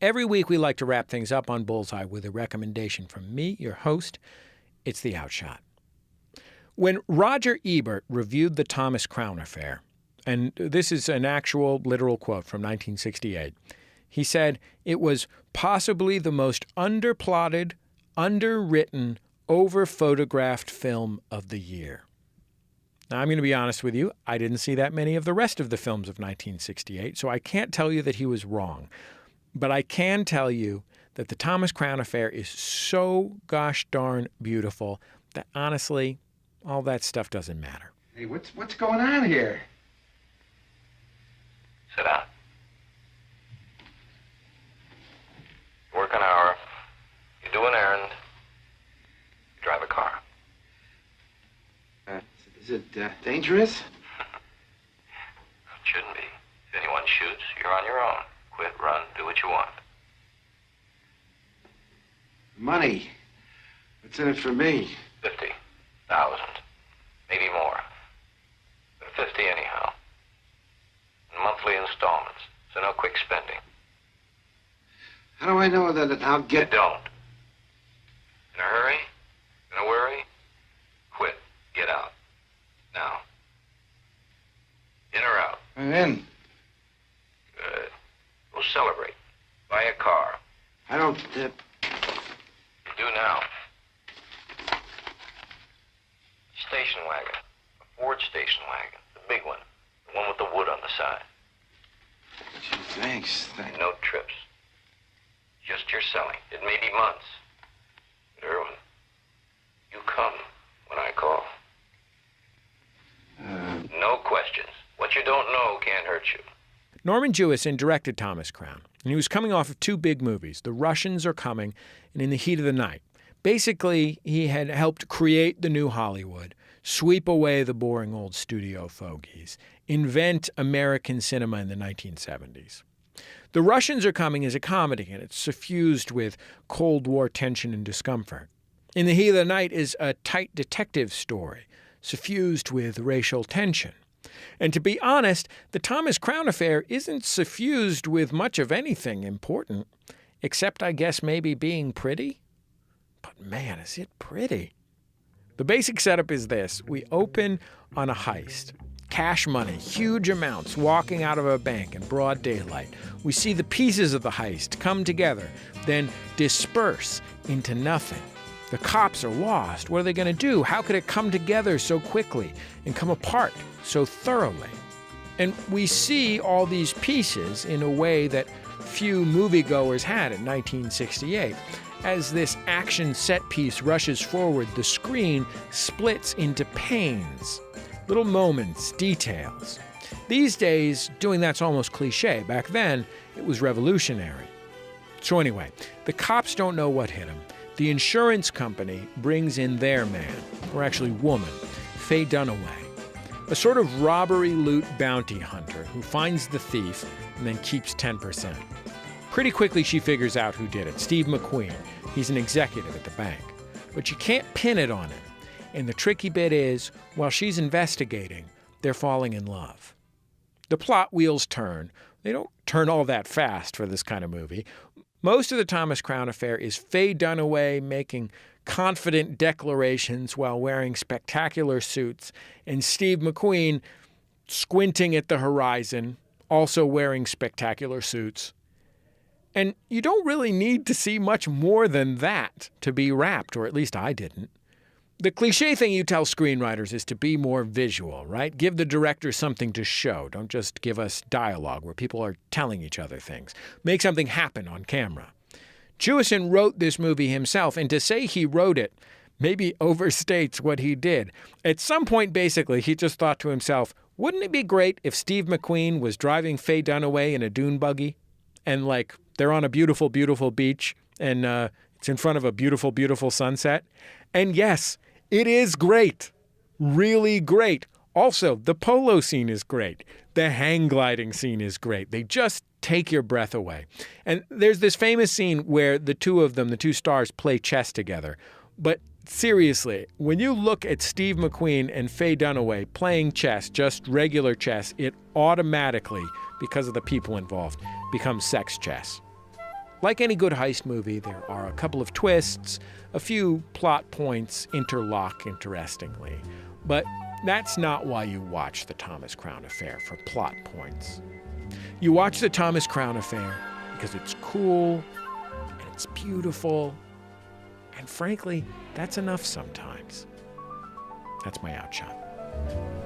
Every week we like to wrap things up on Bullseye with a recommendation from me, your host. It's The Outshot. When Roger Ebert reviewed the Thomas Crown Affair, and this is an actual literal quote from 1968, he said it was possibly the most underplotted, underwritten, over-photographed film of the year. Now, I'm going to be honest with you, I didn't see that many of the rest of the films of 1968, so I can't tell you that he was wrong. But I can tell you that the Thomas Crown Affair is so gosh darn beautiful that honestly, all that stuff doesn't matter. Hey, what's going on here? Sit down. You work an hour. You do an errand. You drive a car. Is it dangerous? It shouldn't be. If anyone shoots, you're on your own. Quit, run, do what you want. Money. What's in it for me? 50,000. Maybe more. But 50 anyhow. In monthly installments. So no quick spending. How do I know that I'll get... Don't. In a hurry? In a worry? Quit. Get out. Now. In or out? I'm in. Good. We'll celebrate. Buy a car. I don't... You do now. Station wagon. A Ford station wagon. The big one. The one with the wood on the side. Gee, thanks. No trips. Just your selling. It may be months. But Irwin, you come when I call. No questions. What you don't know can't hurt you. Norman Jewison directed Thomas Crown, and he was coming off of two big movies, The Russians Are Coming and In the Heat of the Night. Basically, he had helped create the new Hollywood, sweep away the boring old studio fogies, invent American cinema in the 1970s. The Russians Are Coming is a comedy, and it's suffused with Cold War tension and discomfort. In the Heat of the Night is a tight detective story, suffused with racial tension. And to be honest, the Thomas Crown Affair isn't suffused with much of anything important, except I guess maybe being pretty. But man, is it pretty. The basic setup is this. We open on a heist. Cash money, huge amounts, walking out of a bank in broad daylight. We see the pieces of the heist come together, then disperse into nothing. The cops are lost. What are they going to do? How could it come together so quickly and come apart so thoroughly? And we see all these pieces in a way that few moviegoers had in 1968. As this action set piece rushes forward, the screen splits into panes, little moments, details. These days, doing that's almost cliche. Back then, it was revolutionary. So anyway, the cops don't know what hit them. The insurance company brings in their man, or actually woman, Faye Dunaway, a sort of robbery loot bounty hunter who finds the thief and then keeps 10%. Pretty quickly she figures out who did it, Steve McQueen. He's an executive at the bank. But you can't pin it on him. And the tricky bit is, while she's investigating, they're falling in love. The plot wheels turn. They don't turn all that fast for this kind of movie. Most of the Thomas Crown Affair is Faye Dunaway making confident declarations while wearing spectacular suits, and Steve McQueen squinting at the horizon, also wearing spectacular suits. And you don't really need to see much more than that to be wrapped, or at least I didn't. The cliche thing you tell screenwriters is to be more visual, right? Give the director something to show. Don't just give us dialogue where people are telling each other things. Make something happen on camera. Jewison wrote this movie himself, and to say he wrote it maybe overstates what he did. At some point, basically, he just thought to himself, wouldn't it be great if Steve McQueen was driving Faye Dunaway in a dune buggy? And, like, they're on a beautiful, beautiful beach, and it's in front of a beautiful, beautiful sunset. And yes, it is great. Really great. Also, the polo scene is great. The hang gliding scene is great. They just take your breath away. And there's this famous scene where the two of them, the two stars, play chess together. But seriously, when you look at Steve McQueen and Faye Dunaway playing chess, just regular chess, it automatically, because of the people involved, becomes sex chess. Like any good heist movie, there are a couple of twists, a few plot points interlock interestingly. But that's not why you watch The Thomas Crown Affair, for plot points. You watch The Thomas Crown Affair because it's cool, and it's beautiful, and frankly, that's enough sometimes. That's my outshot.